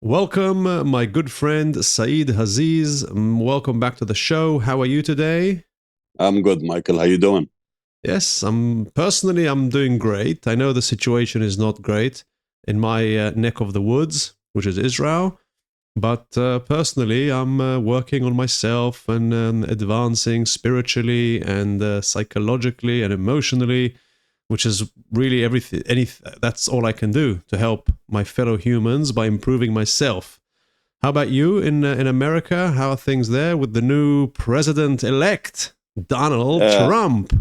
Welcome, my good friend Saeed Aziz. Welcome back to the show. How are you today? I'm good, Michael. How you doing? Yes, I'm doing great. I know the situation is not great in my neck of the woods, which is Israel, but personally, I'm working on myself and advancing spiritually and psychologically and emotionally, which is really everything. That's all I can do to help my fellow humans by improving myself. How about you in America? How are things there with the new president elect, Donald Uh, Trump?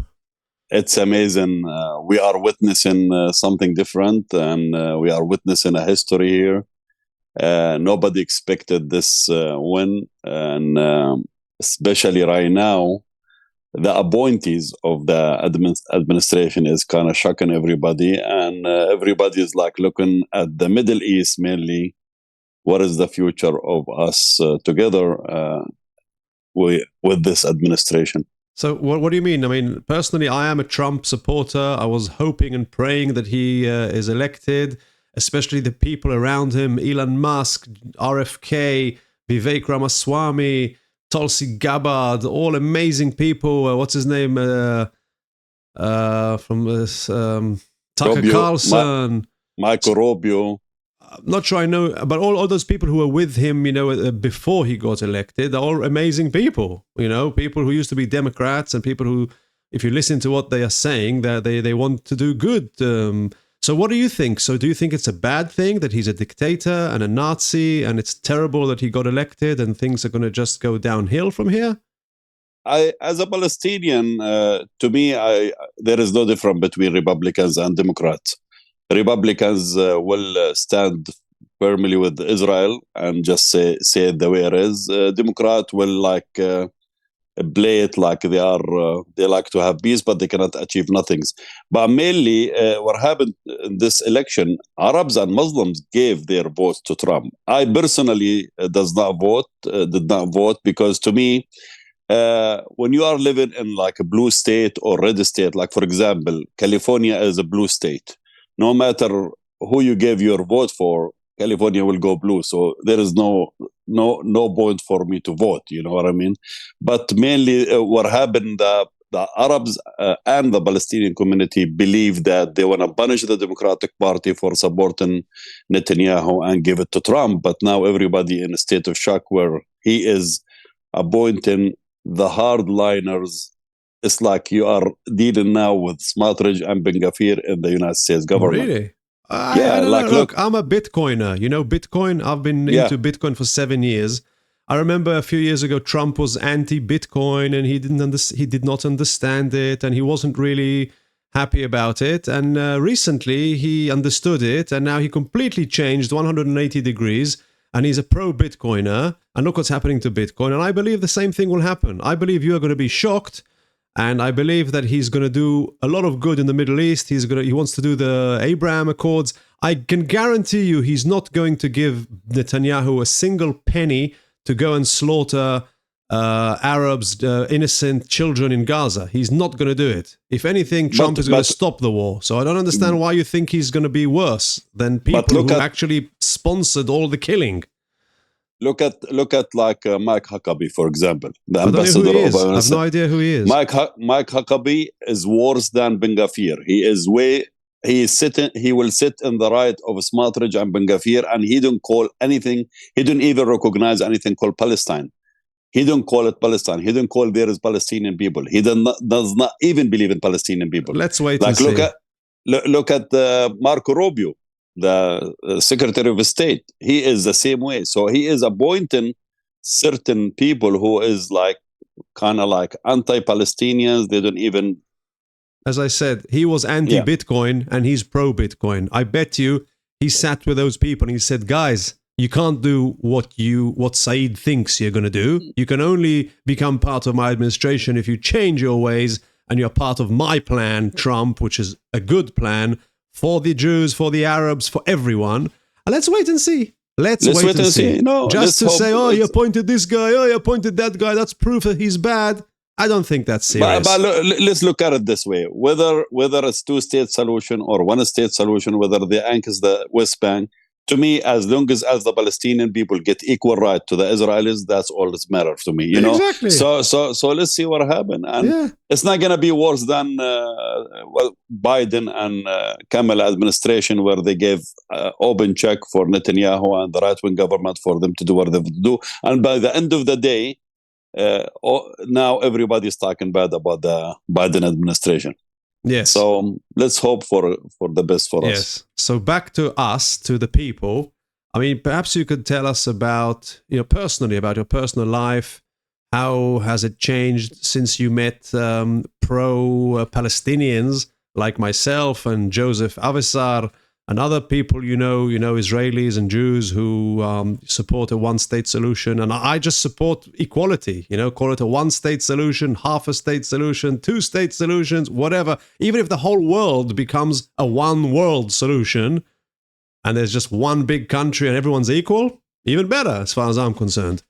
it's amazing. We are witnessing something different, and we are witnessing a history here. Nobody expected this win, and especially right now, the appointees of the administration is kind of shocking everybody, and everybody is like looking at the Middle East mainly. What is the future of us together with this administration? So what do you mean? I mean, personally, I am a Trump supporter. I was hoping and praying that he is elected, especially the people around him, Elon Musk, RFK, Vivek Ramaswamy, Tulsi Gabbard, all amazing people. What's his name? From this Tucker Rubio, Carlson. Michael Rubio. I'm not sure I know, but all those people who were with him, before he got elected, are all amazing people. People who used to be Democrats and people who, if you listen to what they are saying, they want to do good. So what do you think? So do you think it's a bad thing that he's a dictator and a Nazi and it's terrible that he got elected and things are going to just go downhill from here? As a Palestinian, to me, there is no difference between Republicans and Democrats. Republicans will stand firmly with Israel and just say it the way it is. Democrat will play it like they like to have peace, but they cannot achieve nothing. But mainly, what happened in this election, Arabs and Muslims gave their votes to Trump. I personally did not vote because to me, when you are living in like a blue state or red state, like for example, California is a blue state. No matter who you gave your vote for, California will go blue. So there is no point for me to vote. You know what I mean? But mainly, what happened, the Arabs and the Palestinian community believe that they want to punish the Democratic Party for supporting Netanyahu and give it to Trump. But now everybody in a state of shock where he is appointing the hardliners. It's like you are dealing now with Smotrich and Ben Gvir in the United States government. Really? I Yeah, don't know. like Look, look, I'm a Bitcoiner. You know Bitcoin? I've been yeah, into Bitcoin for 7 years. I remember a few years ago, Trump was anti-Bitcoin and he did not understand it and he wasn't really happy about it. And recently he understood it and now he completely changed 180 degrees and he's a pro-Bitcoiner. And look what's happening to Bitcoin. And I believe the same thing will happen. I believe you are going to be shocked. And I believe that he's going to do a lot of good in the Middle East. He wants to do the Abraham Accords. I can guarantee you he's not going to give Netanyahu a single penny to go and slaughter Arabs, innocent children in Gaza. He's not going to do it. If anything, Trump is going to stop the war. So I don't understand why you think he's going to be worse than people who actually sponsored all the killing. look at like Mike Huckabee, for example, the I don't know who ambassador he of is. I have no idea who he is. Mike Huckabee is worse than Ben Gvir. He will sit in the right of Smotrich and Ben Gvir, and he don't call anything. He don't even recognize anything called Palestine. He don't call it Palestine. He don't call there is Palestinian people. He does not even believe in Palestinian people. Let's wait Like and see. look at Marco Rubio, the Secretary of State. He is the same way. So he is appointing certain people who is like kind of like anti-Palestinians. They don't even. As I said, he was anti-Bitcoin and he's pro-Bitcoin. I bet you he sat with those people and he said, guys, you can't do what Saeed thinks you're going to do. You can only become part of my administration if you change your ways and you're part of my plan, Trump, which is a good plan for the Jews, for the Arabs, for everyone. And let's wait and see. Let's wait and see. No, just to say, oh, you appointed this guy, oh, you appointed that guy, that's proof that he's bad. I don't think that's serious. But let's look at it this way: whether it's two-state solution or one-state solution, whether they anchors the West Bank, To me, as long as the Palestinian people get equal right to the Israelis, that's all that matters to me. Exactly. So let's see what happens. And Yeah. it's not going to be worse than Biden and Kamala administration, where they gave open check for Netanyahu and the right-wing government for them to do what they do. And by the end of the day, now everybody's talking bad about the Biden administration. Yes. So let's hope for the best for us. Yes. So back to us, to the people. I mean, perhaps you could tell us about, personally, about your personal life. How has it changed since you met pro-Palestinians like myself and Joseph Avisar and other people, Israelis and Jews who support a one-state solution. And I just support equality, call it a one-state solution, half-a-state solution, two-state solutions, whatever. Even if the whole world becomes a one-world solution and there's just one big country and everyone's equal, even better as far as I'm concerned.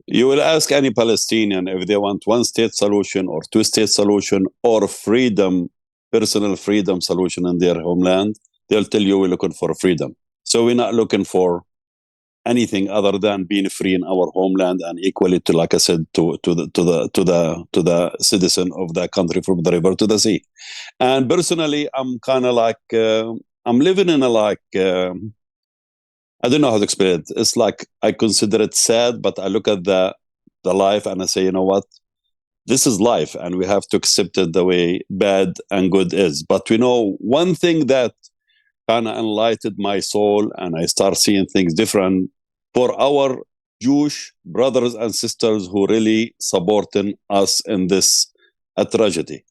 You will ask any Palestinian if they want one-state solution or two-state solution or personal freedom solution in their homeland. They'll tell you we're looking for freedom. So we're not looking for anything other than being free in our homeland and equally to, like I said, to the citizen of that country from the river to the sea. And personally, I'm kind of like I'm living in I don't know how to explain it. It's like I consider it sad, but I look at the life and I say, you know what? This is life, and we have to accept it the way bad and good is. But one thing that kind of enlightened my soul, and I start seeing things different for our Jewish brothers and sisters who really supporting us in this tragedy,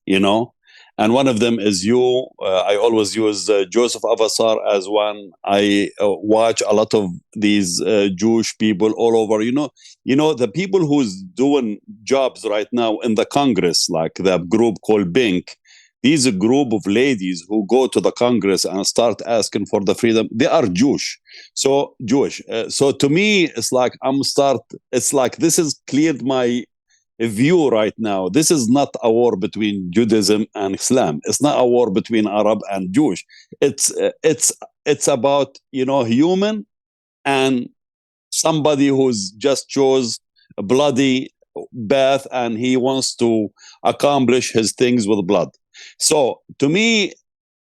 And one of them is you. I always use Joseph Avasar as one. I watch a lot of these Jewish people all over. The people who's doing jobs right now in the Congress, like the group called Bink. These a group of ladies who go to the Congress and start asking for the freedom. They are Jewish. So to me, it's like it's like this has cleared my view right now. This is not a war between Judaism and Islam. It's not a war between Arab and Jewish. It's about, human and somebody who's just chose a bloody bath and he wants to accomplish his things with blood. So to me,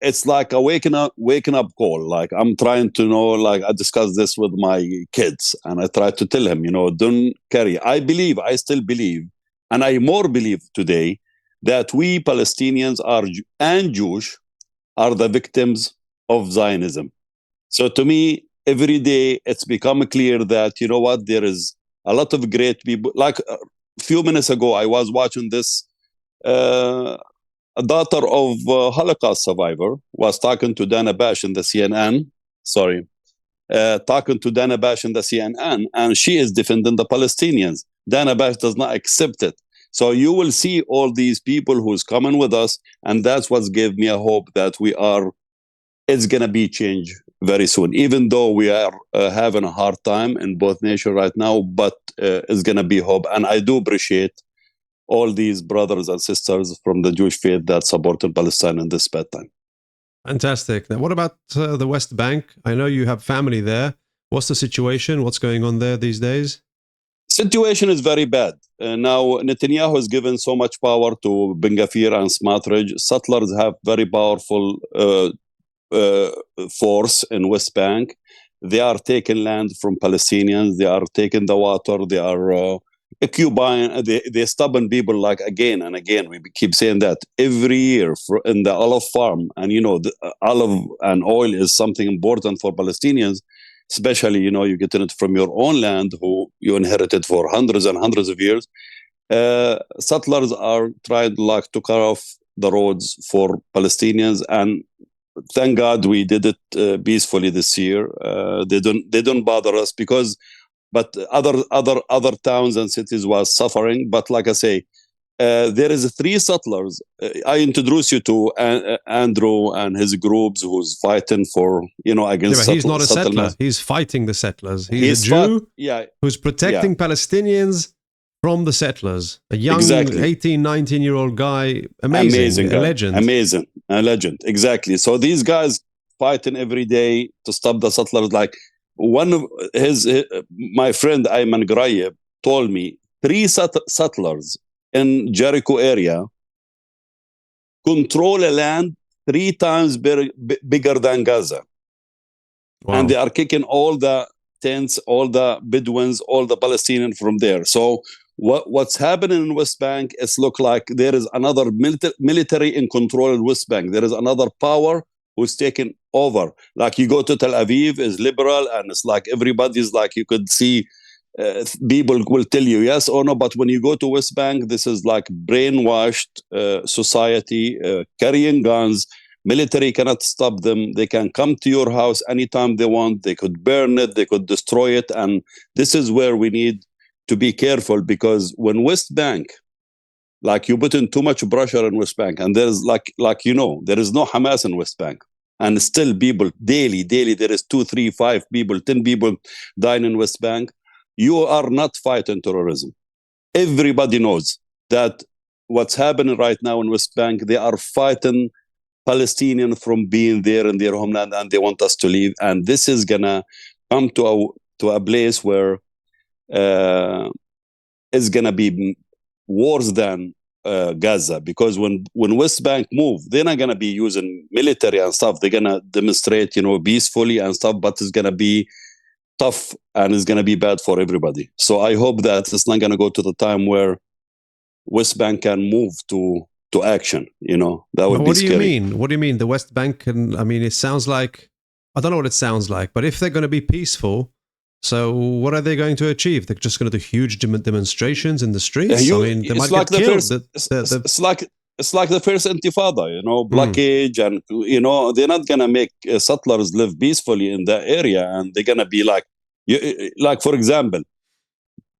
it's like a waking up call. Like I'm trying to know, like I discussed this with my kids and I try to tell him, don't carry. I still believe, and I more believe today that we Palestinians and Jewish are the victims of Zionism. So to me, every day it's become clear that, there is a lot of great people. Like a few minutes ago, I was watching this, a daughter of a Holocaust survivor was talking to Dana Bash in the CNN. Talking to Dana Bash in the CNN, and she is defending the Palestinians. Dana Bash does not accept it. So you will see all these people who's coming with us, and that's what gave me a hope that it's going to be change very soon, even though we are having a hard time in both nations right now, but it's going to be hope. And I do appreciate all these brothers and sisters from the Jewish faith that supported Palestine in this bad time. Fantastic. Now, what about the West Bank? I know you have family there. What's the situation? What's going on there these days? Situation is very bad. Now, Netanyahu has given so much power to Ben Gvir and Smotrich. Settlers have very powerful force in West Bank. They are taking land from Palestinians. They are taking the water. They are occupying. They stubborn people, like again and again. We keep saying that every year in the olive farm. And, the olive and oil is something important for Palestinians. Especially, you get it from your own land, who you inherited for hundreds and hundreds of years. Settlers are trying to cut off the roads for Palestinians, and thank God we did it peacefully this year. They don't bother us but other towns and cities was suffering. But like I say, there is 3 settlers. I introduce you to Andrew and his groups who's fighting for, against but he's not a settler. He's fighting the settlers. He's a Jew who's protecting Palestinians from the settlers. A young 18, 19-year-old guy. Amazing. A legend. Amazing. A legend. Exactly. So these guys fighting every day to stop the settlers. Like one of my friend Ayman Grayeb told me, three settlers in Jericho area control a land 3 times bigger than Gaza. Wow. And they are kicking all the tents, all the Bedouins, all the Palestinians from there. So what's happening in West Bank is look like there is another military in control in West Bank. There is another power who's taking over. Like you go to Tel Aviv, is liberal, and it's like everybody's like, you could see people will tell you yes or no, but when you go to West Bank, this is like brainwashed society, carrying guns. Military cannot stop them. They can come to your house anytime they want. They could burn it, they could destroy it. And this is where we need to be careful, because when West Bank, like you put in too much pressure in West Bank, and there's like you know, there is no Hamas in West Bank. And still people, daily, there is 2, 3, 5 people, 10 people dying in West Bank. You are not fighting terrorism. Everybody knows that what's happening right now in West Bank, they are fighting Palestinians from being there in their homeland, and they want us to leave. And this is gonna come to a place where it's gonna be worse than Gaza, because when West Bank move, they're not gonna be using military and stuff. They're gonna demonstrate, peacefully and stuff, but it's gonna be tough and it's gonna be bad for everybody. So I hope that it's not gonna go to the time where West Bank can move to action. That would be scary. What do you mean? The West Bank it sounds like, I don't know what it sounds like, but if they're going to be peaceful, so what are they going to achieve? They're just going to do huge demonstrations in the streets? They might get killed. It's like the first Intifada, blockage, and they're not gonna make settlers live peacefully in that area, and they're gonna be like for example,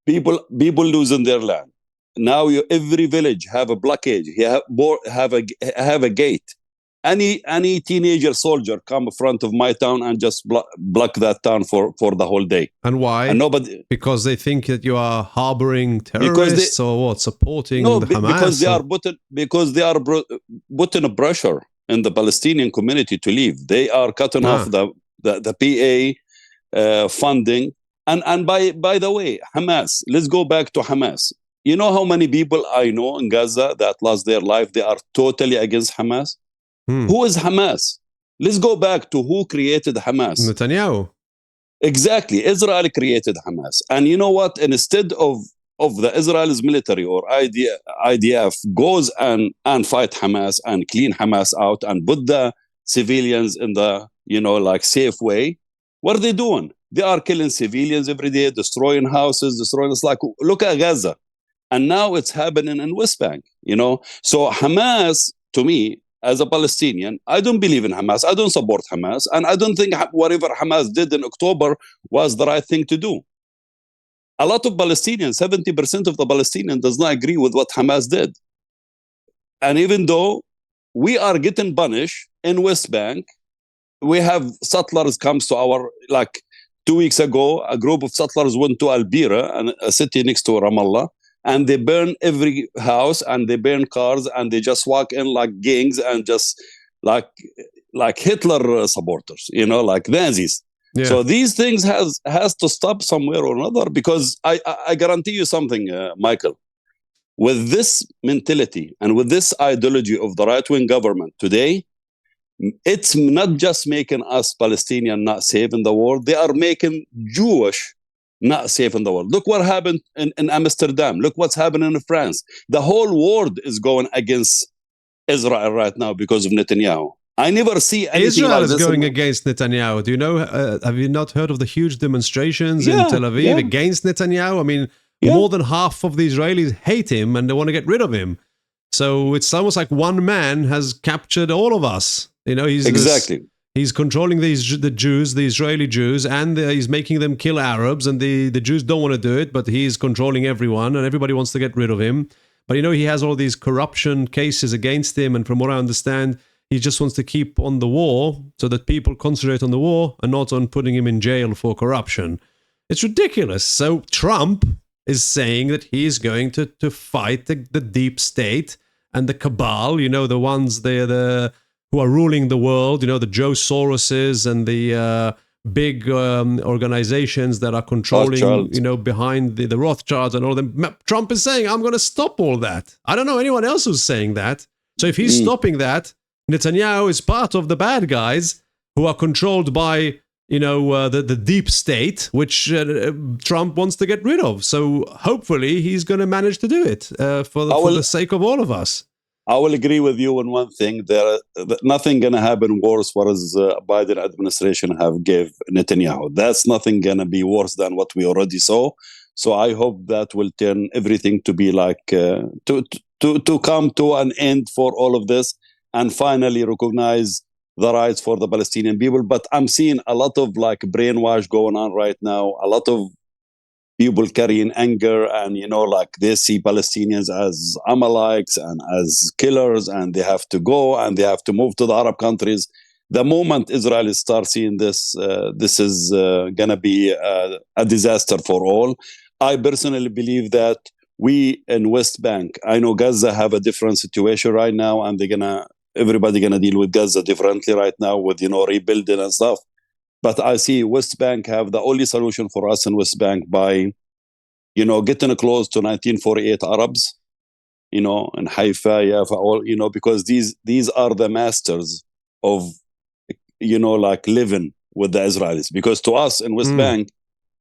people losing their land. Now every village have a blockage. Have a gate. Any teenager soldier come in front of my town and just block that town for the whole day. And why? And nobody, because they think that you are harboring terrorists or what? Supporting the Hamas? Because they are putting a pressure in the Palestinian community to leave. They are cutting off the PA funding. And by the way, Hamas. Let's go back to Hamas. You know how many people I know in Gaza that lost their life? They are totally against Hamas. Who is Hamas? Let's go back to who created Hamas. Netanyahu. Exactly. Israel created Hamas. And you know what? Instead of the Israel's military or IDF goes and fight Hamas and clean Hamas out and put the civilians in the, safe way, what are they doing? They are killing civilians every day, destroying houses, It's like, look at Gaza. And now it's happening in West Bank, So Hamas, to me, as a Palestinian, I don't believe in Hamas. I don't support Hamas. And I don't think whatever Hamas did in October was the right thing to do. A lot of Palestinians, 70% of the Palestinians does not agree with what Hamas did. And even though we are getting punished in West Bank, we have settlers comes to our, 2 weeks ago, a group of settlers went to Al-Bira, a city next to Ramallah, and they burn every house and they burn cars and they just walk in like gangs and just like Hitler supporters, like Nazis. Yeah. So these things has to stop somewhere or another, because I guarantee you something, Michael. With this mentality and with this ideology of the right-wing government today, it's not just making us Palestinian not safe in the world. They are making Jewish not safe in the world. Look what happened in Amsterdam. Look what's happening in France. The whole world is going against Israel right now because of Netanyahu. I never see anything Israel like is this going against Netanyahu. Do you know? Have you not heard of the huge demonstrations in Tel Aviv against Netanyahu? More than half of the Israelis hate him and they want to get rid of him. So it's almost like one man has captured all of us. He's controlling the Jews, the Israeli Jews, and he's making them kill Arabs, and the Jews don't want to do it, but he's controlling everyone, and everybody wants to get rid of him. But he has all these corruption cases against him, and from what I understand, he just wants to keep on the war so that people concentrate on the war and not on putting him in jail for corruption. It's ridiculous. So Trump is saying that he is going to fight the deep state and the cabal, the ones, they're who are ruling the world, the Joe Soroses and the big organizations that are controlling, Rothschild. behind the Rothschilds and all them. Trump is saying, I'm going to stop all that. I don't know anyone else who's saying that. So if he's stopping that, Netanyahu is part of the bad guys who are controlled by, the deep state, which Trump wants to get rid of. So hopefully he's going to manage to do it for the sake of all of us. I will agree with you on one thing. Nothing going to happen worse what as Biden administration have gave Netanyahu. That's nothing going to be worse than what we already saw. So I hope that will turn everything to be like to come to an end for all of this and finally recognize the rights for the Palestinian people. But I'm seeing a lot of like brainwash going on right now. A lot of people carrying anger and, like they see Palestinians as Amalekites and as killers, and they have to go and they have to move to the Arab countries. The moment Israel starts seeing this, this is going to be a disaster for all. I personally believe that we in West Bank, I know Gaza have a different situation right now, and everybody going to deal with Gaza differently right now with, rebuilding and stuff. But I see West Bank have the only solution for us in West Bank by, getting close to 1948 Arabs, in Haifa, Yafa, all, because these are the masters of, like living with the Israelis. Because to us in West Bank,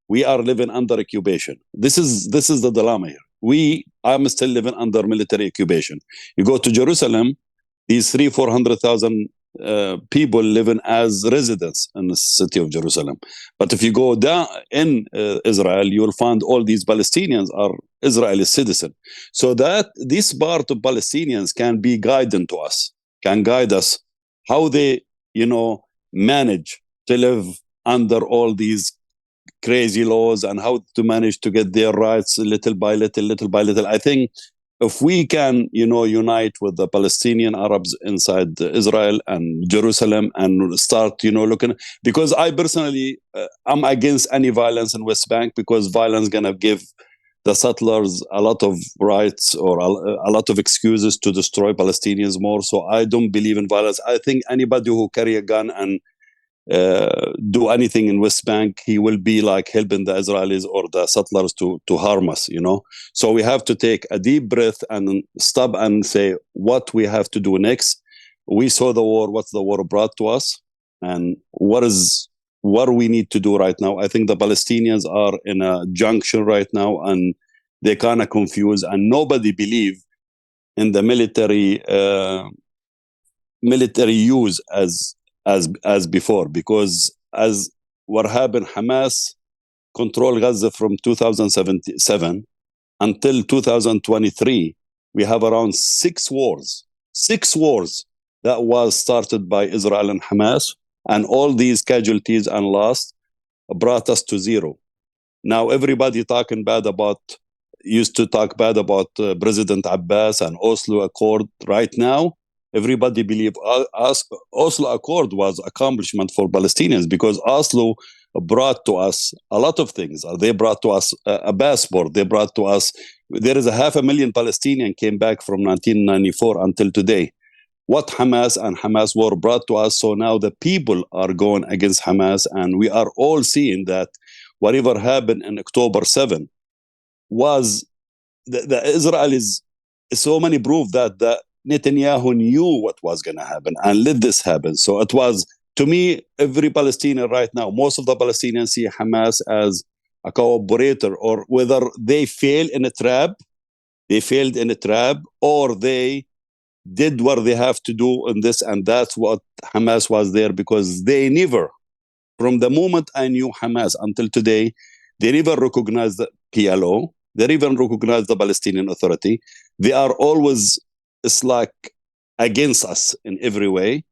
we are living under occupation. This is the dilemma here. I'm still living under military occupation. You go to Jerusalem, these 400,000 people living as residents in the city of Jerusalem. But if you go down in Israel, you will find all these Palestinians are Israeli citizens. So that this part of Palestinians can be guiding to us, can guide us how they, manage to live under all these crazy laws and how to manage to get their rights little by little. I think if we can, unite with the Palestinian Arabs inside Israel and Jerusalem and start, looking, because I personally, I'm against any violence in West Bank, because violence going to give the settlers a lot of rights or a lot of excuses to destroy Palestinians more. So I don't believe in violence. I think anybody who carry a gun and do anything in West Bank, he will be like helping the Israelis or the settlers to harm us, So we have to take a deep breath and stop and say what we have to do next. We saw the war, what the war brought to us, and what we need to do right now. I think the Palestinians are in a junction right now, and they're kind of confused, and nobody believe in the military use as before, because as what happened, Hamas controlled Gaza from 2007 until 2023. We have around 6 wars that was started by Israel and Hamas, and all these casualties and loss brought us to zero. Now everybody used to talk bad about President Abbas and Oslo Accord. Right now, everybody believe Oslo Accord was accomplishment for Palestinians, because Oslo brought to us a lot of things. They brought to us a passport. They brought to us, there is 500,000 Palestinians came back from 1994 until today. What Hamas and Hamas war brought to us. So now the people are going against Hamas, and we are all seeing that whatever happened in October 7 was the Israelis, so many proof that the Netanyahu knew what was going to happen and let this happen. So it was, to me, every Palestinian right now, most of the Palestinians see Hamas as a cooperator, or whether they failed in a trap, or they did what they have to do in this, and that's what Hamas was there, because they never, from the moment I knew Hamas until today, they never recognized the PLO, they even recognized the Palestinian Authority. They are always, it's like, against us in every way.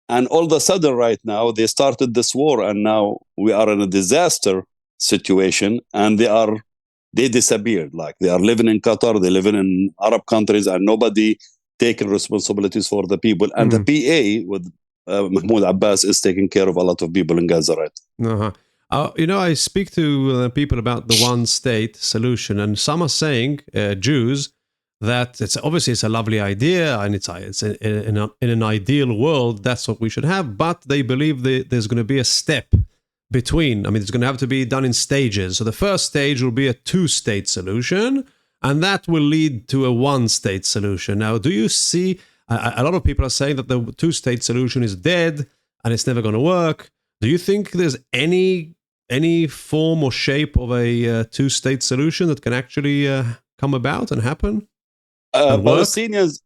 And all of a sudden right now, they started this war, and now we are in a disaster situation, and they disappeared. Like, they are living in Qatar, they're living in Arab countries, and nobody taking responsibilities for the people. And the PA with Mahmoud Abbas is taking care of a lot of people in Gaza right now. I speak to people about the one-state solution, and some are saying, Jews, that it's obviously it's a lovely idea, and in an ideal world that's what we should have. But they believe that there's going to be a step between. I mean, it's going to have to be done in stages. So the first stage will be a two-state solution, and that will lead to a one-state solution. Now, do you see? A lot of people are saying that the two-state solution is dead and it's never going to work. Do you think there's any form or shape of a two-state solution that can actually come about and happen? Palestinians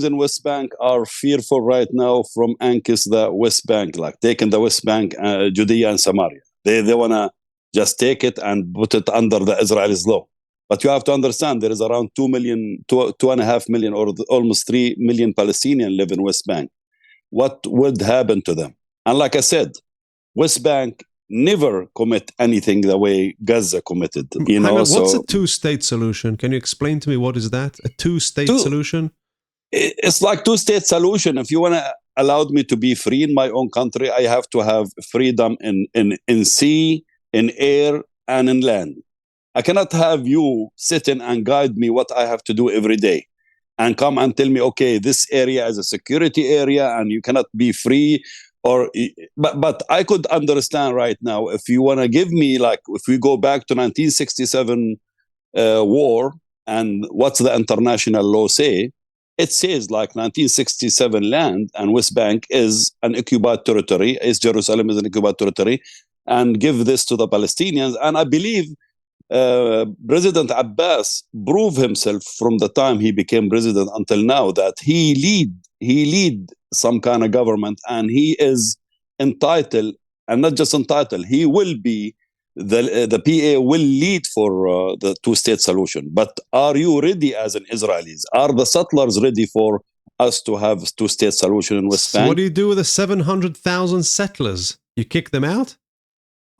in West Bank are fearful right now from Ankis, the West Bank, like taking the West Bank, Judea and Samaria. They want to just take it and put it under the Israelis' law. But you have to understand there is around 2.5 million, or almost 3 million Palestinians live in West Bank. What would happen to them? And like I said, West Bank never commit anything the way Gaza committed. What's a two-state solution? Can you explain to me what is that? A two-state solution? It's like two-state solution. If you want to allow me to be free in my own country, I have to have freedom in sea, in air, and in land. I cannot have you sitting and guide me what I have to do every day and come and tell me, okay, this area is a security area and you cannot be free. But I could understand right now if you want to give me, like, if we go back to 1967 war and what's the international law say, it says like 1967 land and West Bank is an occupied territory, is Jerusalem is an occupied territory, and give this to the Palestinians. And I believe President Abbas proved himself from the time he became president until now that he lead some kind of government, and he is entitled, and not just entitled, he will be the PA will lead for the two-state solution. But are you ready as an Israelis? Are the settlers ready for us to have two-state solution in West Bank? So what do you do with the 700,000 settlers? You kick them out?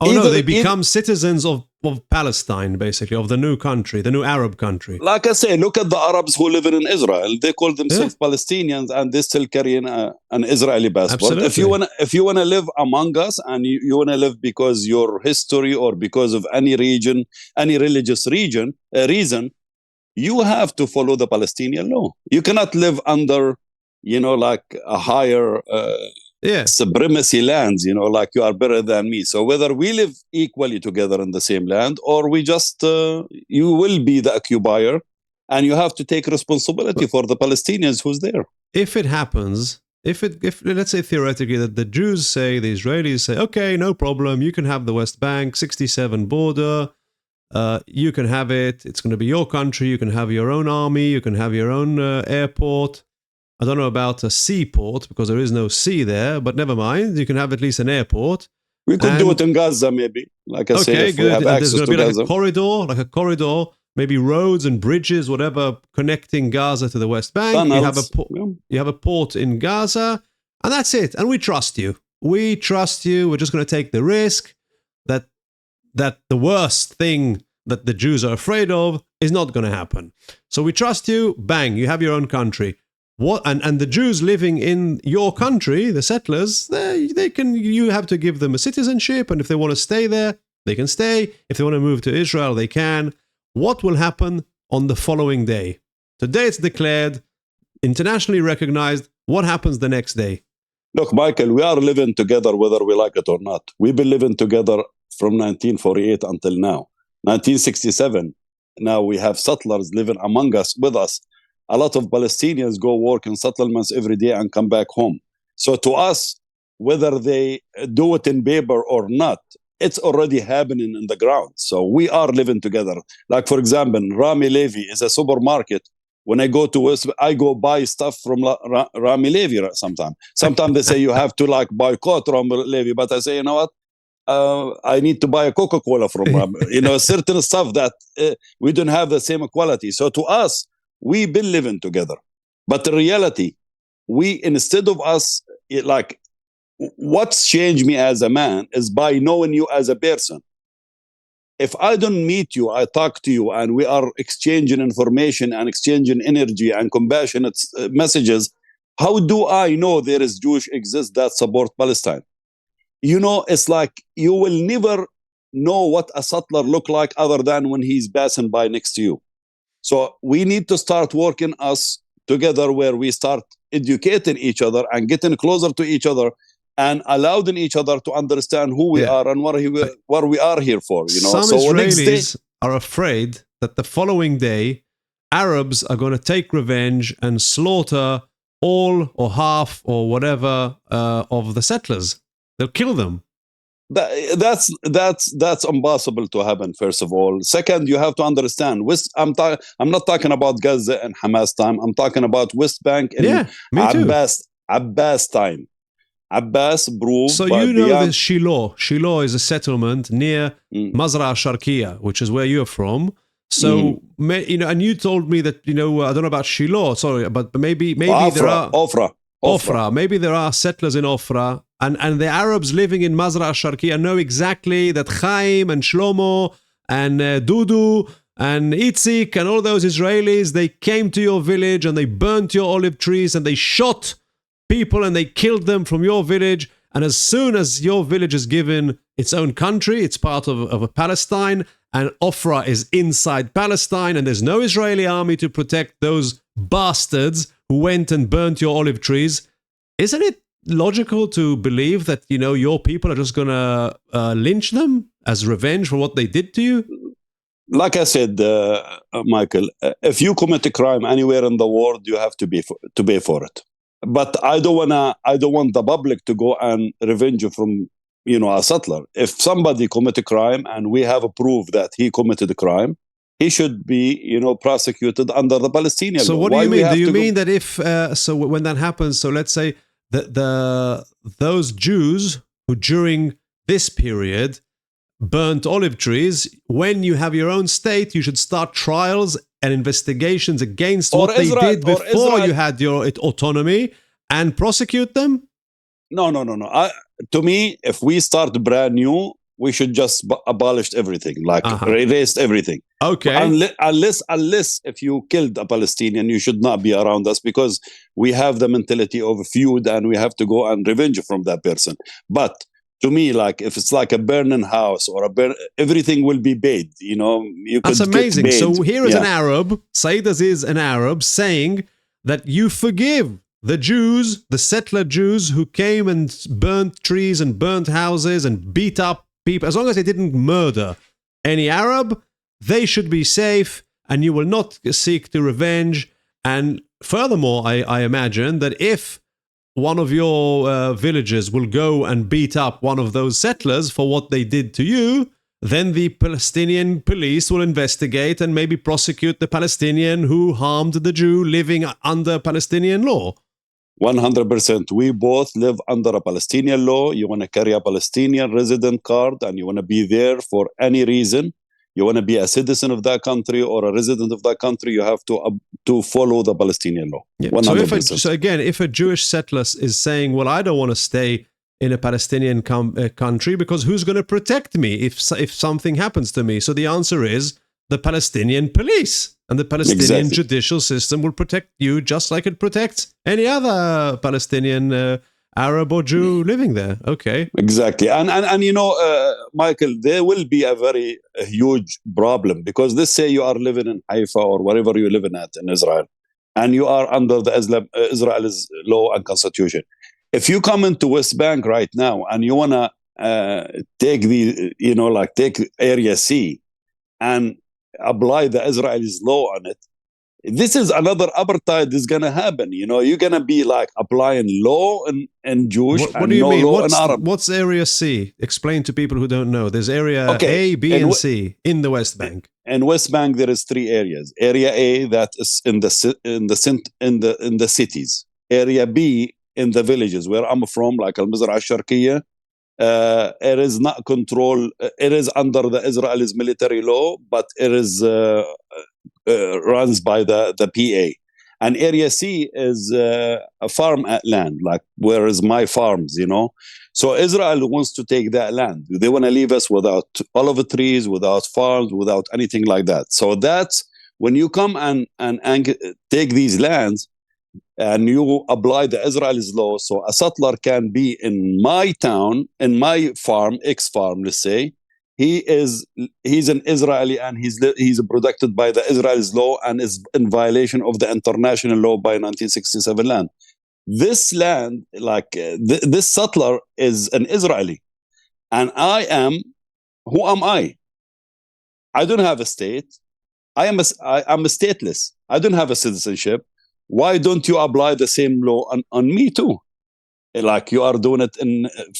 Oh, no, they become citizens of Palestine, basically, of the new country, the new Arab country. Like I say, look at the Arabs who live in Israel. They call themselves Palestinians, and they still carry an Israeli passport. Absolutely. If you want to live among us, and you want to live because your history or because of any region, any religious reason, you have to follow the Palestinian law. You cannot live under, like a higher supremacy lands, like you are better than me. So whether we live equally together in the same land, or we just, you will be the occupier, and you have to take responsibility for the Palestinians who's there. If it happens, if let's say theoretically that the Jews say, the Israelis say, okay, no problem, you can have the West Bank, 67 border, you can have it, it's going to be your country, you can have your own army, you can have your own airport. I don't know about a seaport because there is no sea there, but never mind. You can have at least an airport. We could do it in Gaza, maybe. Like I say, if we have access there's going to be Gaza. like a corridor, maybe roads and bridges, whatever, connecting Gaza to the West Bank. Tunnels. You have a port in Gaza, and that's it. And we trust you. We trust you. We're just going to take the risk that the worst thing that the Jews are afraid of is not going to happen. So we trust you. Bang, you have your own country. What and the Jews living in your country, the settlers, they can. You have to give them a citizenship, and if they want to stay there, they can stay. If they want to move to Israel, they can. What will happen on the following day? Today it's declared, internationally recognized. What happens the next day? Look, Michael, we are living together whether we like it or not. We've been living together from 1948 until now. 1967. Now we have settlers living among us, with us. A lot of Palestinians go work in settlements every day and come back home. So to us, whether they do it in paper or not, it's already happening in the ground. So we are living together. Like, for example, Rami Levy is a supermarket. When I go to West, I go buy stuff from Rami Levy sometimes. Sometimes they say you have to boycott Rami Levy, but I say, you know what? I need to buy a Coca-Cola from Rami. Certain stuff that we don't have the same quality. So to us, we've been living together. But in reality, instead of us, what's changed me as a man is by knowing you as a person. If I don't meet you, I talk to you, and we are exchanging information and exchanging energy and compassionate messages, how do I know there is Jewish exists that support Palestine? It's like you will never know what a settler look like other than when he's passing by next to you. So we need to start working us together, where we start educating each other and getting closer to each other and allowing each other to understand who we Yeah. are and what we are here for. Some So next day, Israelis are afraid that the following day, Arabs are going to take revenge and slaughter all or half or whatever of the settlers. They'll kill them. that's impossible to happen. First of all, second, you have to understand. I'm not talking about Gaza and Hamas time. I'm talking about West Bank and Yeah, me too. Abbas time. Abbas proved. So you know this Shiloh. Shiloh is a settlement near Mazra Sharkiya, which is where you're from. So and you told me that I don't know about Shiloh. Sorry, but maybe there are Ofra. Maybe there are settlers in Ofra, and the Arabs living in Mazra Sharkiya know exactly that Chaim and Shlomo and Dudu and Itzik and all those Israelis, they came to your village and they burnt your olive trees and they shot people and they killed them from your village. And as soon as your village is given its own country, it's part of a Palestine, and Ofra is inside Palestine, and there's no Israeli army to protect those bastards who went and burnt your olive trees. Isn't it logical to believe that, your people are just going to lynch them as revenge for what they did to you? Like I said, Michael, if you commit a crime anywhere in the world, you have to pay for it. But I don't want the public to go and revenge from a settler. If somebody commit a crime and we have a proof that he committed a crime, he should be prosecuted under the Palestinian law. So what do you mean? Do you mean that if so when that happens, so let's say that those Jews who during this period burnt olive trees, when you have your own state, you should start trials and investigations against what they did before you had your autonomy and prosecute them? No. To me, if we start brand new, we should just abolish everything, erase everything. Okay. Unless if you killed a Palestinian, you should not be around us, because we have the mentality of a feud and we have to go and revenge from that person. But to me, if it's like a burning house or everything will be paid. That's amazing. So here is an Arab, Saeed Aziz, an Arab, saying that you forgive the Jews, the settler Jews who came and burnt trees and burnt houses and beat up people. As long as they didn't murder any Arab, they should be safe, and you will not seek to revenge. And furthermore, I imagine that if one of your villagers will go and beat up one of those settlers for what they did to you, then the Palestinian police will investigate and maybe prosecute the Palestinian who harmed the Jew living under Palestinian law. 100%. We both live under a Palestinian law. You want to carry a Palestinian resident card and you want to be there for any reason. You want to be a citizen of that country or a resident of that country, you have to follow the Palestinian law. Yeah. 100%. So again, if a Jewish settler is saying, well, I don't want to stay in a Palestinian country because who's going to protect me if something happens to me? So the answer is the Palestinian police, and the Palestinian judicial system will protect you just like it protects any other Palestinian Arab or Jew living there. Okay. Exactly. And Michael, there will be a very huge problem, because let's say you are living in Haifa or wherever you're living at in Israel, and you are under the Israel's law and constitution. If you come into West Bank right now and you want to take take Area C and apply the Israelis law on it, this is another apartheid is going to happen. You're going to be applying law in Jewish what do you mean? Law in Arab. What's Area C? Explain to people who don't know. There's Area A, B, and C in the West Bank. In West Bank, there is 3 areas. Area A, that is in the cities. Area B, in the villages, where I'm from, like Al-Mizra al-Sharkiya. It is not control. It is under the Israelis military law, but it is runs by the PA. And Area C is a farm land, where is my farms, So Israel wants to take that land. They want to leave us without olive trees, without farms, without anything like that. So that's when you come and take these lands, and you apply the Israelis law, so a settler can be in my town, in my farm, X farm, let's say, he's an Israeli, and he's protected by the Israel's law and is in violation of the international law by 1967 land. This land, this settler is an Israeli, and who am I? I don't have a state. I'm a stateless. I don't have a citizenship. Why don't you apply the same law on me too? Like you are doing it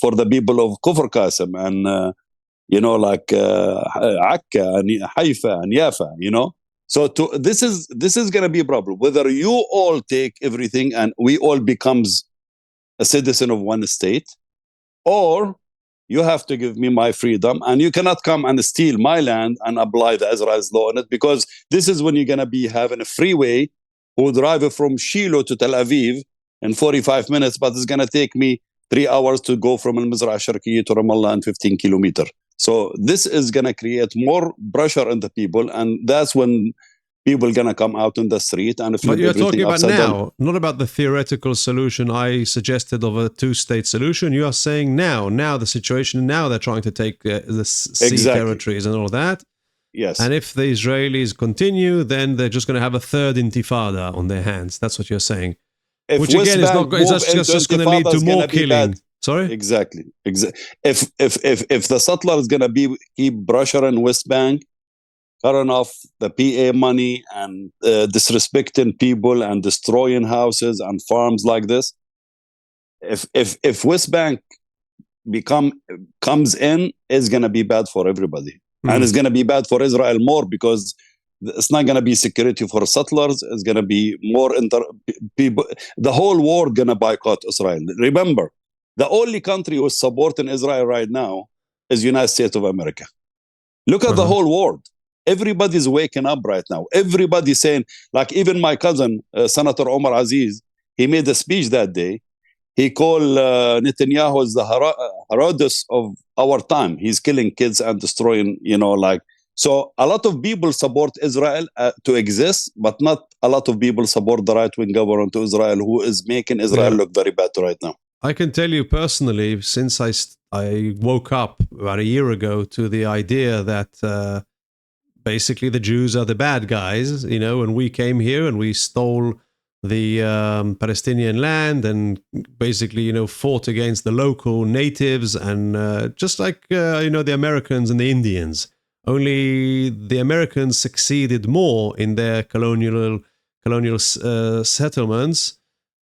for the people of Kufr Qasim and Akka and Haifa and Yafa, So this is going to be a problem. Whether you all take everything and we all becomes a citizen of one state, or you have to give me my freedom, and you cannot come and steal my land and apply the Israel's law on it, because this is when you're going to be having a freeway who drive from Shiloh to Tel Aviv in 45 minutes, but it's going to take me 3 hours to go from Al-Mizrah Sharqiyya to Ramallah in 15 kilometers. So this is going to create more pressure on the people, and that's when people are going to come out on the street and flip everything. But you're talking about now, down. Not about the theoretical solution I suggested of a two-state solution. You are saying now the situation, now they're trying to take the sea territories and all that. Yes. And if the Israelis continue, then they're just going to have a third intifada on their hands. That's what you're saying. Which again is just going to lead to more killing. Sorry? Exactly. If the settler is going to keep pressure in West Bank, cutting off the PA money and disrespecting people and destroying houses and farms like this, if West Bank comes in, it's going to be bad for everybody. And it's going to be bad for Israel more, because it's not going to be security for settlers. It's going to be more people. The whole world going to boycott Israel. Remember, the only country who's supporting Israel right now is United States of America. Look at the whole world. Everybody's waking up right now. Everybody's saying, like even my cousin, Senator Omar Aziz, he made a speech that day. He called Netanyahu as the Herodes of our time. He's killing kids and destroying, So a lot of people support Israel to exist, but not a lot of people support the right-wing government to Israel, who is making Israel look very bad right now. I can tell you personally, since I woke up about a year ago to the idea that basically the Jews are the bad guys, and we came here and we stole the Palestinian land and basically, fought against the local natives and just like, the Americans and the Indians. Only the Americans succeeded more in their colonial settlements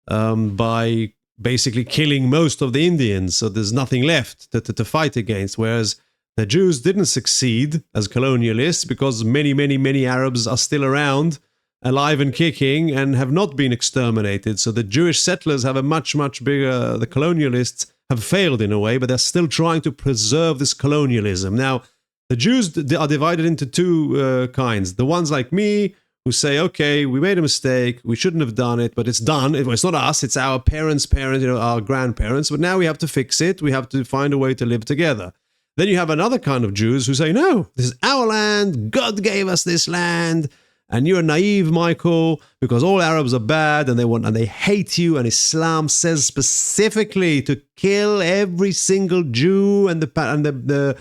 by basically killing most of the Indians. So there's nothing left to fight against, whereas the Jews didn't succeed as colonialists because many Arabs are still around, alive and kicking, and have not been exterminated. So the Jewish settlers have a much bigger, the colonialists have failed in a way, but they're still trying to preserve this colonialism. Now, the Jews are divided into two kinds. The ones like me who say, okay, we made a mistake, we shouldn't have done it, but it's done. It's not us, it's our parents' parents, our grandparents, but now we have to fix it. We have to find a way to live together. Then you have another kind of Jews who say, no, this is our land, God gave us this land, and you're naive, Michael, because all Arabs are bad and they hate you, and Islam says specifically to kill every single Jew and the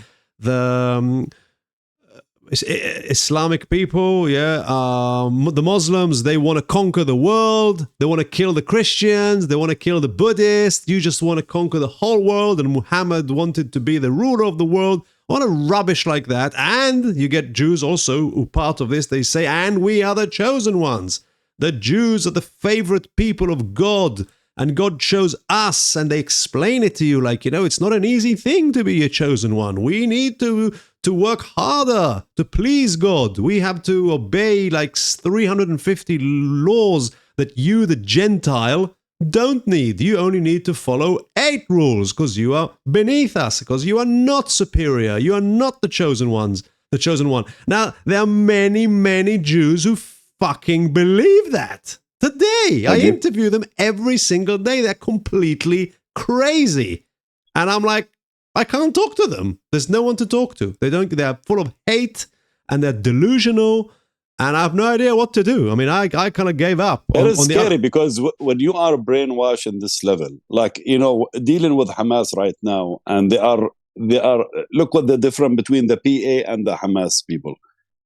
Islamic people, the Muslims, they want to conquer the world, they want to kill the Christians, they want to kill the Buddhists, you just want to conquer the whole world, and Muhammad wanted to be the ruler of the world. What a rubbish like that. And you get Jews also who part of this, they say, and we are the chosen ones. The Jews are the favorite people of God, and God chose us, and they explain it to you like, it's not an easy thing to be a chosen one. We need to work harder to please God. We have to obey like 350 laws that you, the Gentile, don't need. You only need to follow 8 rules because you are beneath us, because you are not superior. You are not the chosen ones, the chosen one. Now, there are many Jews who fucking believe that. Today, I interview them every single day. They're completely crazy. And I'm like, I can't talk to them. There's no one to talk to. They're full of hate and they're delusional, and I have no idea what to do. I mean, I kind of gave up. It is scary because when you are brainwashed in this level, like, dealing with Hamas right now, and they are they are. Look what the difference between the PA and the Hamas people.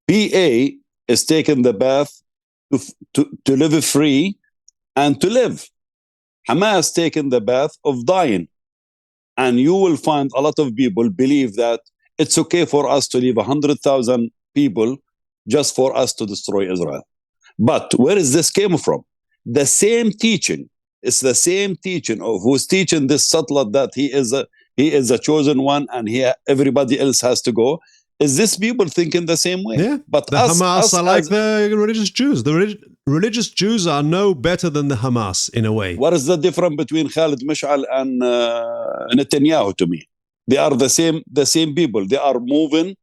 PA is taking the path to live free and to live. Hamas taking the path of dying. And you will find a lot of people believe that it's okay for us to leave 100,000 people just for us to destroy Israel. But where is this came from? The same teaching. It's the same teaching of who's teaching this settler that he is a chosen one and everybody else has to go. Is this people thinking the same way? Yeah, but the Hamas are like the religious Jews. The religious Jews are no better than the Hamas in a way. What is the difference between Khalid Mash'al and Netanyahu to me? They are the same people. They are moving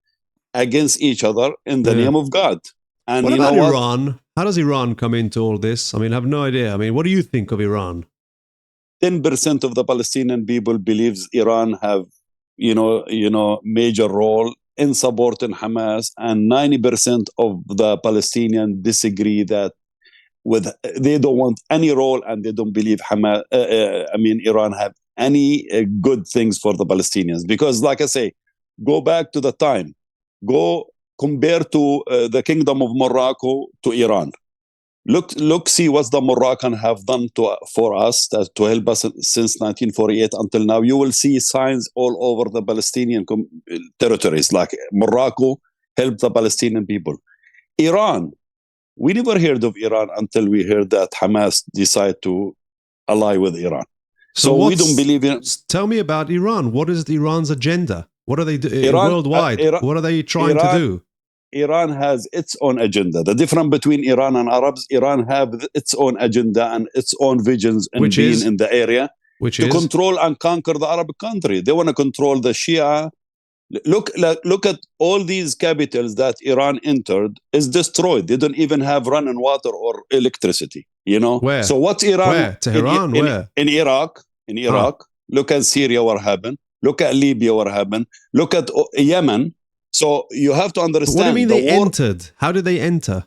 against each other in the name of God. And what about Iran? How does Iran come into all this? I mean, I have no idea. I mean, what do you think of Iran? 10% of the Palestinian people believes Iran have, major role in supporting Hamas, and 90% of the Palestinians disagree that they don't want any role, and they don't believe Iran have any good things for the Palestinians. Because, like I say, go back to the time, go compare to the Kingdom of Morocco to Iran. Look, see what the Moroccan have done for us to help us since 1948 until now. You will see signs all over the Palestinian territories, like Morocco helped the Palestinian people. Iran, we never heard of Iran until we heard that Hamas decided to ally with Iran. So we don't believe in. Tell me about Iran. What is Iran's agenda? What are they doing worldwide? What are they trying to do? Iran has its own agenda. The difference between Iran and Arabs, Iran have its own agenda and its own visions in being in the area to control and conquer the Arab country. They want to control the Shia. Look at all these capitals that Iran entered is destroyed. They don't even have running water or electricity. Where? So what's Iran? Where? Tehran? Where? In Iraq. Look at Syria, what happened. Look at Libya, what happened. Look at Yemen. So you have to understand. What do you mean they entered? How did they enter?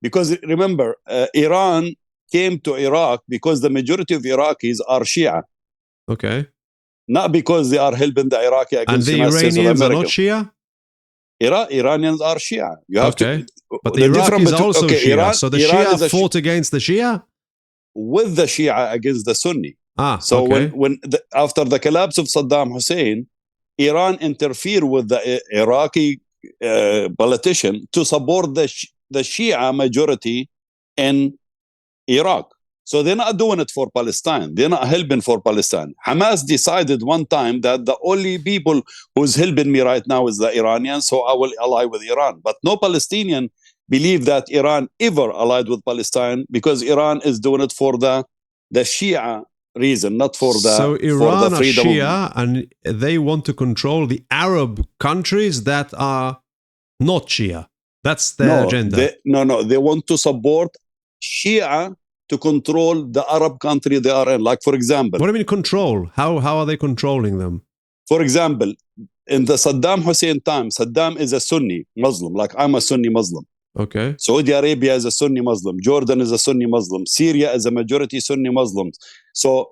Because remember, Iran came to Iraq because the majority of Iraqis are Shia. Okay. Not because they are helping the Iraqi against the United States of America. And the Iranians are not Shia? Iranians are Shia. You have to. But the Iraqis are also Shia. So the Shia fought against the Shia? With the Shia against the Sunni. So okay. when after the collapse of Saddam Hussein, Iran interfered with the Iraqi politician to support the Shia majority in Iraq. So they're not doing it for Palestine. They're not helping for Palestine. Hamas decided one time that the only people who's helping me right now is the Iranians, so I will ally with Iran. But no Palestinian believe that Iran ever allied with Palestine because Iran is doing it for the Shia reason, not for the So Iran for the freedom are Shia and they want to control the Arab countries that are not Shia. That's their agenda. They want to support Shia to control the Arab country they are in. Like, for example. What do you mean control? How are they controlling them? For example, in the Saddam Hussein time, Saddam is a Sunni Muslim, like I'm a Sunni Muslim. Okay. Saudi Arabia is a Sunni Muslim. Jordan is a Sunni Muslim. Syria is a majority Sunni Muslims. So,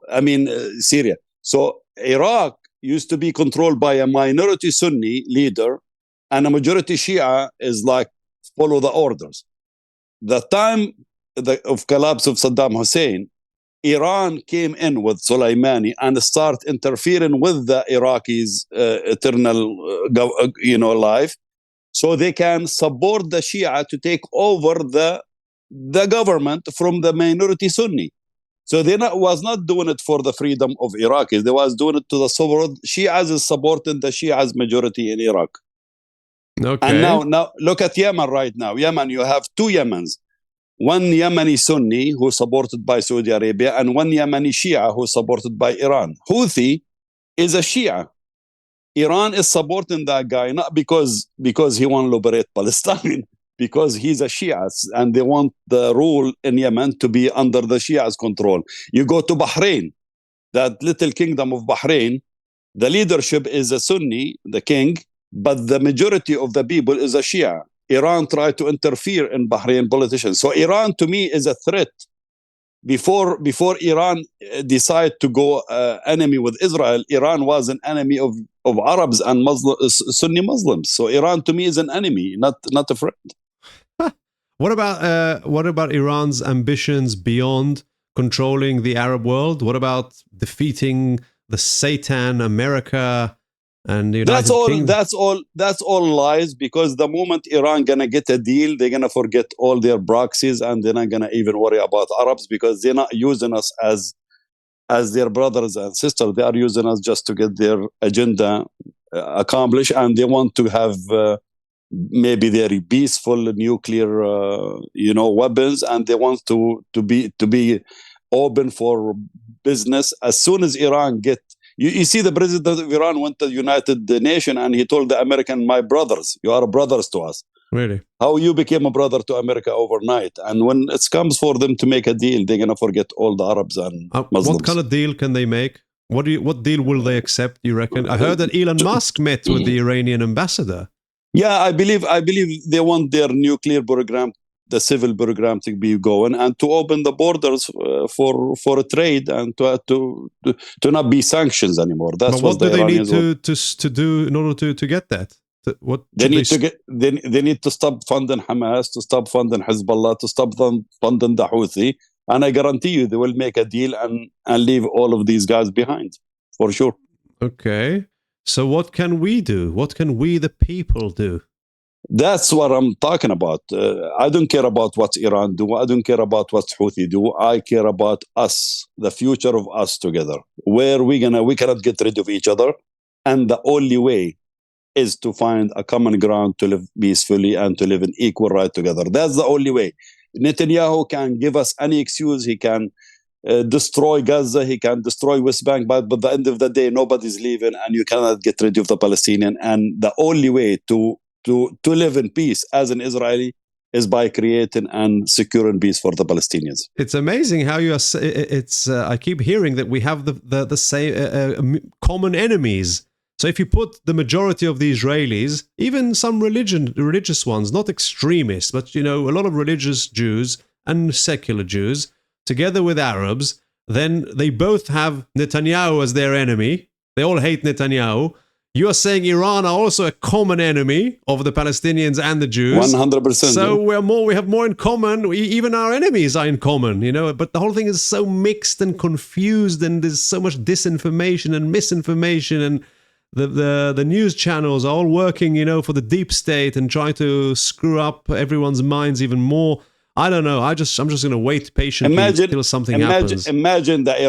Syria. So, Iraq used to be controlled by a minority Sunni leader and a majority Shia is like, follow the orders. The time of collapse of Saddam Hussein, Iran came in with Soleimani and started interfering with the Iraqis' eternal, life. So they can support the Shia to take over the government from the minority Sunni. So they was not doing it for the freedom of Iraqis. They was doing it to the support. Shias is supporting the Shias majority in Iraq. Okay. And now look at Yemen right now. Yemen, you have two Yemens. One Yemeni Sunni who is supported by Saudi Arabia and one Yemeni Shia who is supported by Iran. Houthi is a Shia. Iran is supporting that guy not because he wants to liberate Palestine, because he's a Shia and they want the rule in Yemen to be under the Shia's control. You go to Bahrain, that little kingdom of Bahrain, the leadership is a Sunni, the king, but the majority of the people is a Shia. Iran tried to interfere in Bahrain politicians. So Iran to me is a threat. Before Iran decided to go enemy with Israel, Iran was an enemy of of Arabs and Sunni Muslims. So Iran to me is an enemy, not a friend. What about Iran's ambitions beyond controlling the Arab world? What about defeating the Satan, America, and the United Kingdom? That's all lies. Because the moment Iran gonna get a deal, they're gonna forget all their proxies, and they're not gonna even worry about Arabs, because they're not using us as their brothers and sisters. They are using us just to get their agenda accomplished, and they want to have maybe their peaceful nuclear weapons, and they want to be open for business. As soon as Iran get, you see, the president of Iran went to the United Nations and he told the American, my brothers, you are brothers to us. Really? How you became a brother to America overnight? And when it comes for them to make a deal, they're gonna forget all the Arabs and Muslims. What kind of deal can they make? What deal will they accept, you reckon? I heard that Elon Musk met with the Iranian ambassador. Yeah, I believe they want their nuclear program, the civil program, to be going, and to open the borders for a trade, and to not be sanctions anymore. That's what do they need want to do in order to get that? What they need to get. They need to stop funding Hamas, to stop funding Hezbollah, to stop funding the Houthi, and I guarantee you they will make a deal and leave all of these guys behind, for sure. Okay. So what can we do? What can we, the people, do? That's what I'm talking about. I don't care about what Iran do. I don't care about what Houthi do. I care about us, the future of us together. Where we cannot get rid of each other, and the only way is to find a common ground to live peacefully and to live in equal right together. That's the only way. Netanyahu can give us any excuse. He can destroy Gaza, he can destroy West Bank, but at the end of the day, nobody's leaving, and you cannot get rid of the Palestinian. And the only way to live in peace as an Israeli is by creating and securing peace for the Palestinians. It's amazing how you are. I keep hearing that we have the same common enemies. So if you put the majority of the Israelis, even some religious ones, not extremists, but a lot of religious Jews and secular Jews, together with Arabs, then they both have Netanyahu as their enemy. They all hate Netanyahu. You are saying Iran are also a common enemy of the Palestinians and the Jews. 100%. So we have more in common. Even our enemies are in common, But the whole thing is so mixed and confused, and there's so much disinformation and misinformation, and the news channels are all working, for the deep state and trying to screw up everyone's minds even more. I don't know. I'm just going to wait patiently until something happens. Imagine the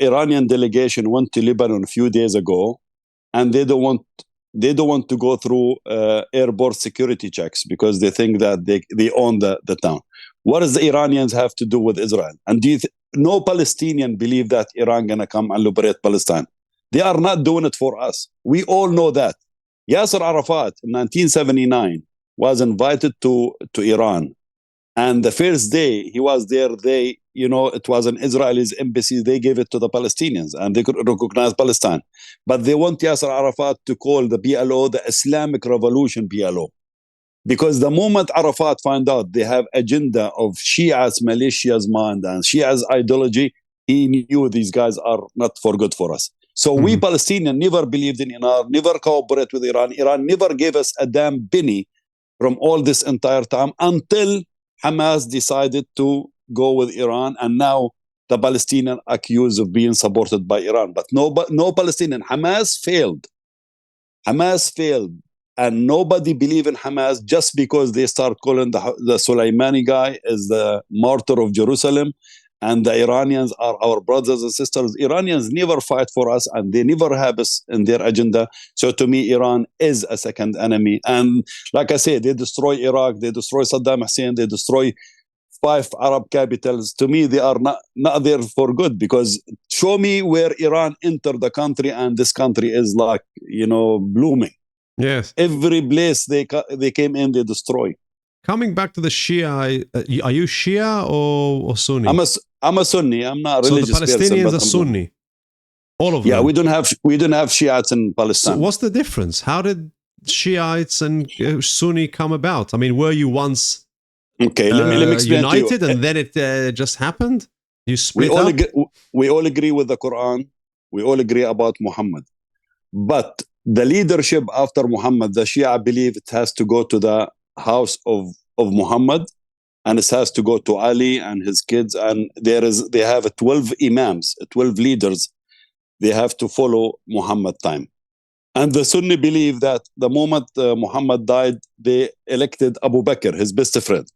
Iranian delegation went to Lebanon a few days ago, and they don't want to go through airport security checks because they think that they own the town. What does the Iranians have to do with Israel? And no Palestinian believe that Iran gonna come and liberate Palestine. They are not doing it for us. We all know that. Yasser Arafat in 1979 was invited to Iran. And the first day he was there, it was an Israeli's embassy. They gave it to the Palestinians and they could recognize Palestine. But they want Yasser Arafat to call the PLO the Islamic Revolution PLO. Because the moment Arafat found out they have agenda of Shia's militia's mind and Shia's ideology, he knew these guys are not for good for us. So we Palestinians never believed in Iran, never cooperate with Iran. Iran never gave us a damn penny from all this entire time until Hamas decided to go with Iran, and now the Palestinian accused of being supported by Iran. But no Palestinian. Hamas failed. And nobody believed in Hamas just because they start calling the Soleimani guy as the martyr of Jerusalem, and the Iranians are our brothers and sisters. Iranians never fight for us, and they never have us in their agenda. So to me, Iran is a second enemy. And like I said, they destroy Iraq, they destroy Saddam Hussein, they destroy 5 Arab capitals. To me, they are not there for good, because show me where Iran entered the country and this country is like, blooming. Yes. Every place they came in, they destroy. Coming back to the Shia, are you Shia or Sunni? I'm a Sunni. I'm not a religious person. So the Palestinians are Sunni. All of them. Yeah, we don't have Shiites in Palestine. So what's the difference? How did Shiites and Sunni come about? I mean, were you once let me explain united to you. And then it just happened? You split up? We all agree with the Quran. We all agree about Muhammad. But the leadership after Muhammad, the Shia believe it has to go to the house of Muhammad, and it has to go to Ali and his kids. And they have 12 imams, 12 leaders. They have to follow Muhammad time. And the Sunni believe that the moment Muhammad died, they elected Abu Bakr, his best friend.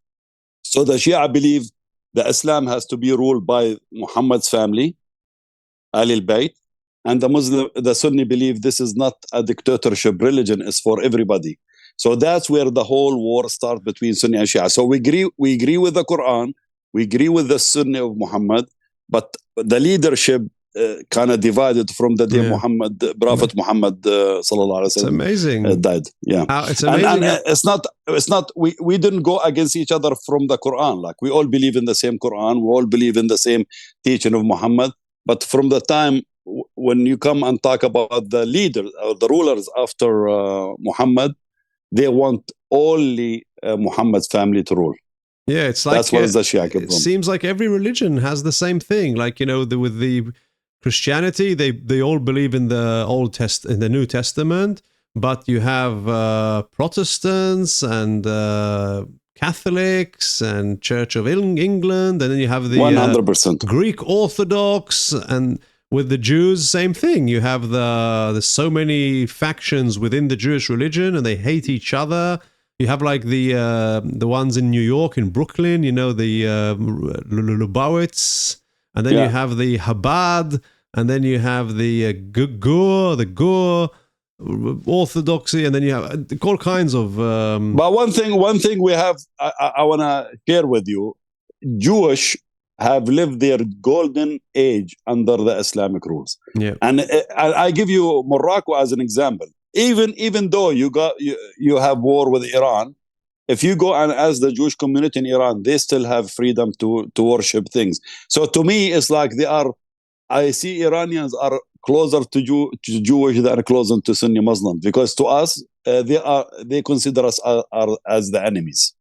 So the Shia believe that Islam has to be ruled by Muhammad's family, Ali al-Bayt. And the Sunni believe this is not a dictatorship religion, it's for everybody. So that's where the whole war starts between Sunni and Shia. So we agree with the Quran, we agree with the Sunni of Muhammad, but the leadership kind of divided from the day Prophet Muhammad sallallahu alaihi wasallam. It's amazing. Died. Yeah, it's amazing. And it's not. We didn't go against each other from the Quran. Like, we all believe in the same Quran. We all believe in the same teaching of Muhammad. But from the time when you come and talk about the leaders or the rulers after Muhammad, they want only Muhammad's family to rule. Yeah, it's like that's what the Shia came it from. Seems like every religion has the same thing. Like, with the Christianity, they all believe in the in the New Testament, but you have Protestants and Catholics and Church of England, and then you have the 100% Greek Orthodox, and with the Jews, same thing. You have there's so many factions within the Jewish religion, and they hate each other. You have like the ones in New York, in Brooklyn, the Lubavitch, and then you have the Chabad, and then you have the Gur Orthodoxy, and then you have all kinds of. But one thing we have, I want to share with you: Jewish have lived their golden age under the Islamic rules. Yeah, and I give you Morocco as an example. Even though you have war with Iran, if you go and ask the Jewish community in Iran, they still have freedom to worship things. So to me, it's like I see Iranians are closer to Jewish than closer to Sunni Muslims, because to us they consider us as the enemies.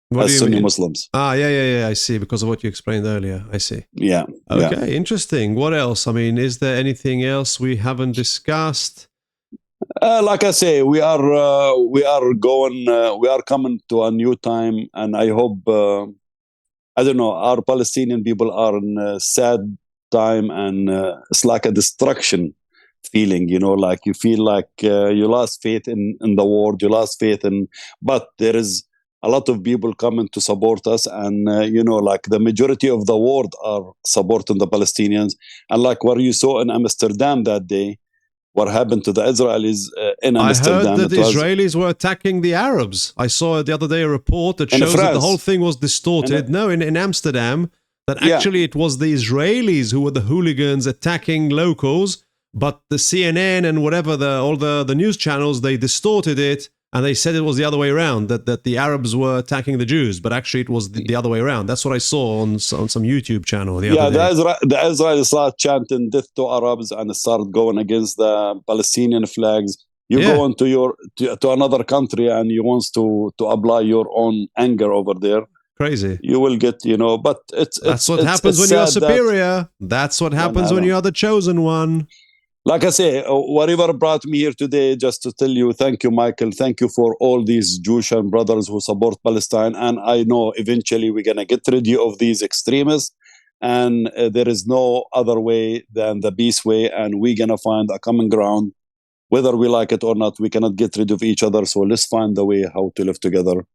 What as Sunni Muslims. Yeah, I see, because of what you explained earlier. I see. Yeah. Okay, interesting. What else? I mean, is there anything else we haven't discussed? Like I say, we are coming to a new time, and I hope I don't know, our Palestinian people are in a sad time, and it's like a destruction feeling, like you feel like you lost faith in the world, you lost faith but there is a lot of people coming to support us, and like the majority of the world are supporting the Palestinians. And like what you saw in Amsterdam that day, what happened to the Israelis in Amsterdam. I heard that the Israelis were attacking the Arabs. I saw the other day a report that shows that the whole thing was distorted. In Amsterdam, that actually it was the Israelis who were the hooligans attacking locals, but the CNN and whatever, all the news channels, they distorted it, and they said it was the other way around, that the Arabs were attacking the Jews, but actually it was the other way around. That's what I saw on some YouTube channel the other day. The Israelis started chanting death to Arabs and started going against the Palestinian flags. You go into to another country and you want to apply your own anger over there. Crazy. You will get, but that's what happens when you're superior. That's what happens when you are the chosen one. Like I say, whatever brought me here today, just to tell you, thank you, Michael. Thank you for all these Jewish and brothers who support Palestine. And I know eventually we're going to get rid of these extremists. And there is no other way than the peace way. And we're going to find a common ground. Whether we like it or not, we cannot get rid of each other. So let's find a way how to live together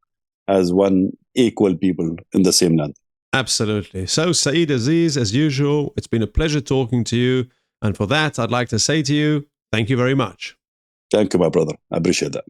as one equal people in the same land. Absolutely. So, Saeed Aziz, as usual, it's been a pleasure talking to you. And for that, I'd like to say to you, thank you very much. Thank you, my brother. I appreciate that.